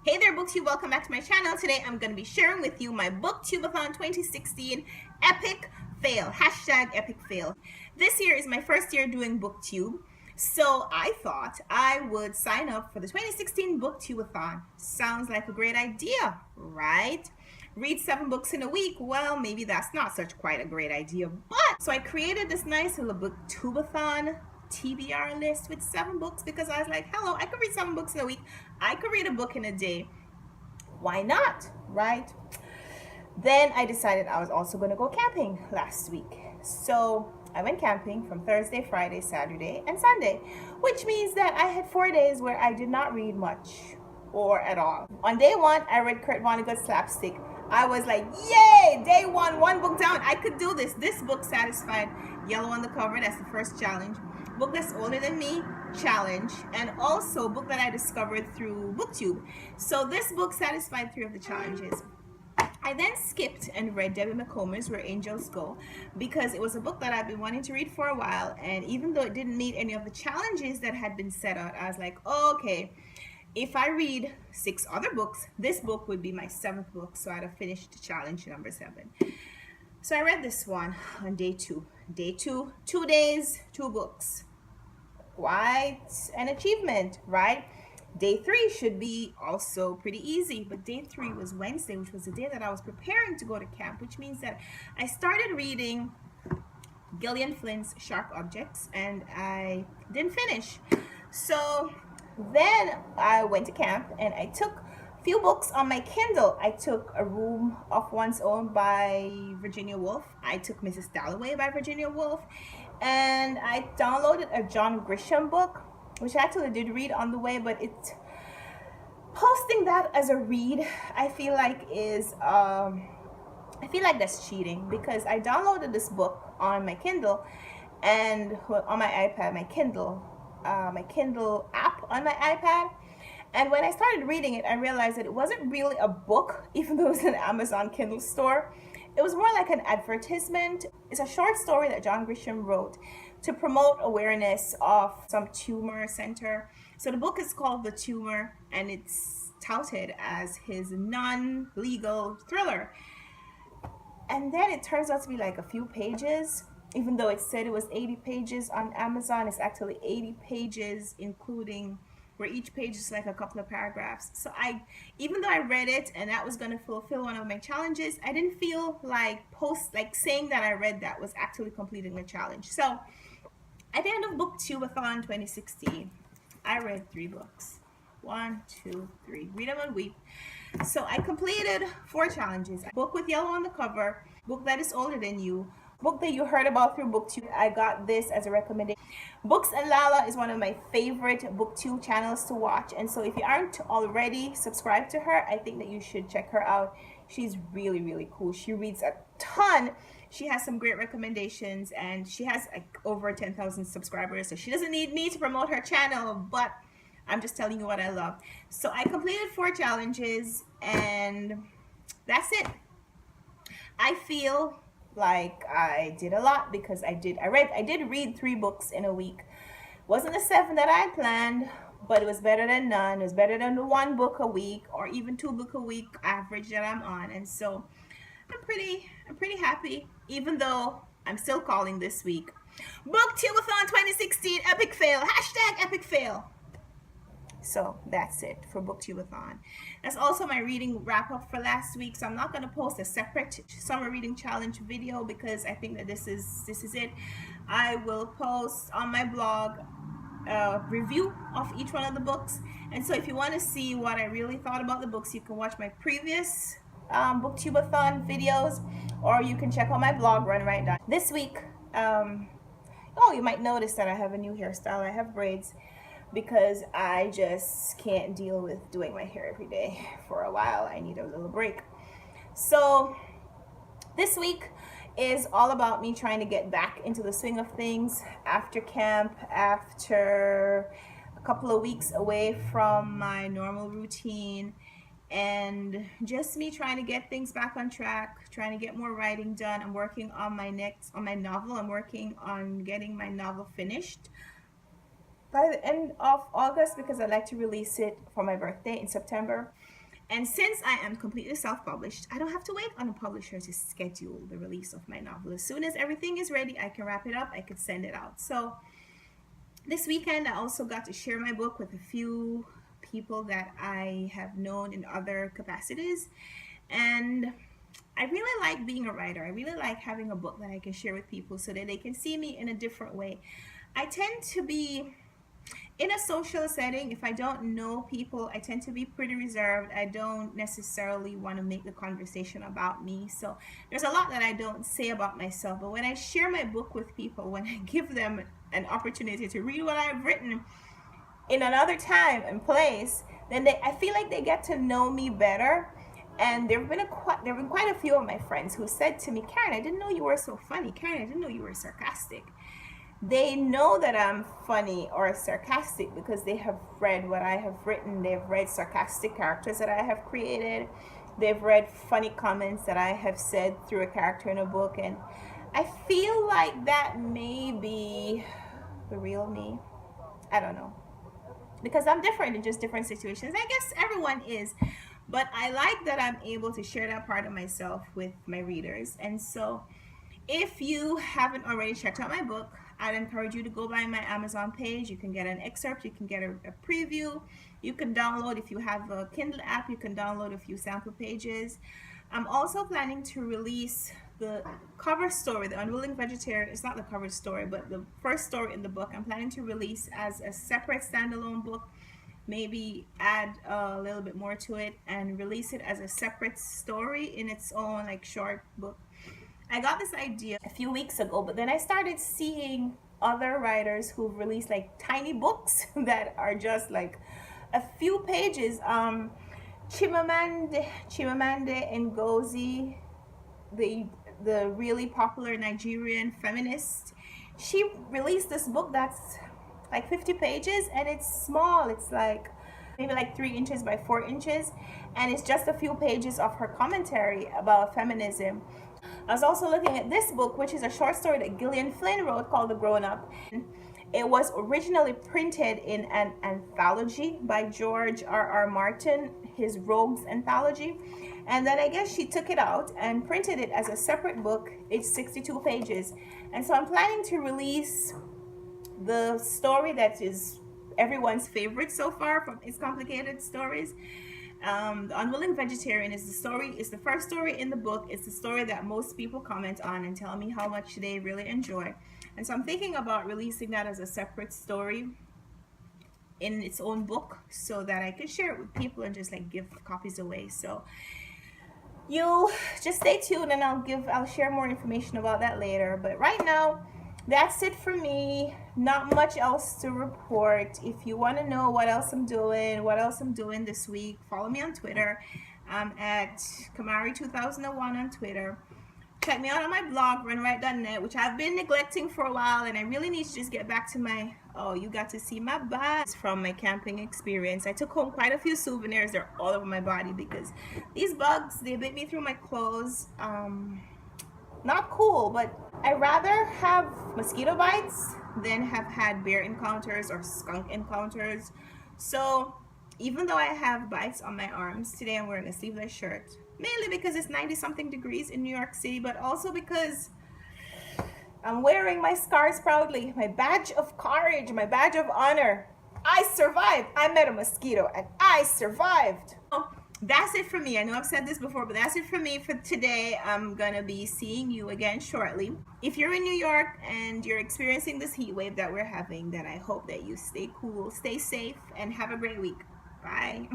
Hey there, Booktube. Welcome back to my channel. Today I'm going to be sharing with you my Booktubeathon 2016 epic fail. Hashtag epic fail. This year is my first year doing Booktube, so I thought I would sign up for the 2016 Booktubeathon. Sounds like a great idea, right? Read 7 books in a week. Well, maybe that's not such quite a great idea, but so I created this nice little Booktubeathon TBR list with 7 books because I was like, hello, I could read 7 books in a week. I could read a book in a day. Why not, right? Then I decided I was also going to go camping last week. So I went camping from Thursday, Friday, Saturday, and Sunday, which means that I had 4 days where I did not read much or at all. On day 1, I read Kurt Vonnegut's Slapstick. I was like, yay, day 1 book down. I could do this. This book satisfied yellow on the cover. That's the first challenge. Book that's older than me, challenge, and also book that I discovered through Booktube. So this book satisfied 3 of the challenges. I then skipped and read Debbie Macomb's Where Angels Go because it was a book that I've been wanting to read for a while, and even though it didn't meet any of the challenges that had been set out, I was like, oh, okay, if I read 6 other books, this book would be my 7th book, so I'd have finished challenge number 7. So I read this one on day 2. Day 2, 2 days, 2 books. Quite an achievement, right? Day 3 should be also pretty easy, but day 3 was Wednesday, which was the day that I was preparing to go to camp, which means that I started reading Gillian Flynn's Sharp Objects, and I didn't finish. So then I went to camp, and I took few books on my Kindle. I took A Room of One's Own by Virginia Woolf. I took Mrs. Dalloway by Virginia Woolf. And I downloaded a John Grisham book, which I actually did read on the way, but posting that as a read, I feel like that's cheating, because I downloaded this book on my Kindle and on my iPad, my Kindle app on my iPad. And when I started reading it, I realized that it wasn't really a book, even though it was an Amazon Kindle store. It was more like an advertisement. It's a short story that John Grisham wrote to promote awareness of some tumor center. So the book is called The Tumor, and it's touted as his non-legal thriller. And then it turns out to be like a few pages. Even though it said it was 80 pages on Amazon, it's actually 80 pages, including where each page is like a couple of paragraphs. So even though I read it and that was going to fulfill one of my challenges, I didn't feel like saying that I read that was actually completing the challenge. So at the end of Booktubeathon 2016, I read 3 books. 1, 2, 3. Read them and weep. So I completed 4 challenges. Book with yellow on the cover, book that is older than you, book that you heard about through Booktube. I got this as a recommendation. Books and Lala is one of my favorite Booktube channels to watch, and so if you aren't already subscribed to her, I think that you should check her out. She's really, really cool. She reads a ton. She has some great recommendations, and she has like over 10,000 subscribers, so she doesn't need me to promote her channel, but I'm just telling you what I love. So I completed 4 challenges, and that's it. I feel like I did a lot because I did read 3 books in a week. Wasn't the 7 that I planned, but it was better than none. It was better than the 1 book a week, or even 2 book a week average that I'm on. And so I'm pretty happy, even though I'm still calling this week Booktubeathon 2016 epic fail. Hashtag epic fail. So that's it for Booktubeathon. That's also my reading wrap up for last week. So I'm not going to post a separate summer reading challenge video because I think that this is it. I will post on my blog a review of each one of the books. And so if you want to see what I really thought about the books, you can watch my previous Booktubeathon videos, or you can check out my blog Run Right Down. This week, you might notice that I have a new hairstyle. I have braids, because I just can't deal with doing my hair every day for a while. I need a little break. So this week is all about me trying to get back into the swing of things after camp, after a couple of weeks away from my normal routine, and just me trying to get things back on track, trying to get more writing done. I'm working on my novel. I'm working on getting my novel finished. by the end of August because I like to release it for my birthday in September. And since I am completely self-published, I don't have to wait on a publisher to schedule the release of my novel. As soon as everything is ready, I can wrap it up, I could send it out. So this weekend, I also got to share my book with a few people that I have known in other capacities. And I really like being a writer. I really like having a book that I can share with people so that they can see me in a different way. I tend to be in a social setting, if I don't know people, I tend to be pretty reserved. I don't necessarily want to make the conversation about me. So there's a lot that I don't say about myself. But when I share my book with people, when I give them an opportunity to read what I've written in another time and place, then I feel like they get to know me better. And there have been quite a few of my friends who said to me, Karen, I didn't know you were so funny. Karen, I didn't know you were sarcastic. They know that I'm funny or sarcastic because they have read what I have written. They've read sarcastic characters that I have created. They've read funny comments that I have said through a character in a book. And I feel like that may be the real me. I don't know. Because I'm different in just different situations. I guess everyone is. But I like that I'm able to share that part of myself with my readers. And so if you haven't already checked out my book, I'd encourage you to go by my Amazon page. You can get an excerpt, you can get a preview, you can download, if you have a Kindle app, you can download a few sample pages. I'm also planning to release the cover story, The Unwilling Vegetarian. It's not the cover story, but the first story in the book. I'm planning to release as a separate standalone book, maybe add a little bit more to it and release it as a separate story in its own like short book. I got this idea a few weeks ago, but then I started seeing other writers who've released like tiny books that are just like a few pages. Chimamanda Ngozi, the really popular Nigerian feminist, she released this book that's like 50 pages and it's small. It's like maybe like 3 inches by 4 inches, and it's just a few pages of her commentary about feminism. I was also looking at this book, which is a short story that Gillian Flynn wrote called The Grown Up. It was originally printed in an anthology by George R.R. Martin, his Rogues anthology. And then I guess she took it out and printed it as a separate book. It's 62 pages. And so I'm planning to release the story that is everyone's favorite so far from It's Complicated Stories. The Unwilling Vegetarian is the first story in the book. It's the story that most people comment on and tell me how much they really enjoy. And so I'm thinking about releasing that as a separate story in its own book so that I can share it with people and just like give copies away. So you just stay tuned and I'll share more information about that later. But right now, that's it for me. Not much else to report. If you want to know what else I'm doing this week, follow me on Twitter. I'm at Kamari2001 on Twitter. Check me out on my blog, runright.net, which I've been neglecting for a while, and I really need to just get back to my, you got to see my bags from my camping experience. I took home quite a few souvenirs. They're all over my body because these bugs, they bit me through my clothes. Not cool, but I'd rather have mosquito bites than have had bear encounters or skunk encounters. So even though I have bites on my arms, today I'm wearing a sleeveless shirt, mainly because it's 90-something degrees in New York City, but also because I'm wearing my scars proudly, my badge of courage, my badge of honor. I survived. I met a mosquito and I survived. That's it for me. I know I've said this before, but that's it for me for today. I'm gonna be seeing you again shortly. If you're in New York and you're experiencing this heat wave that we're having, then I hope that you stay cool, stay safe, and have a great week. Bye.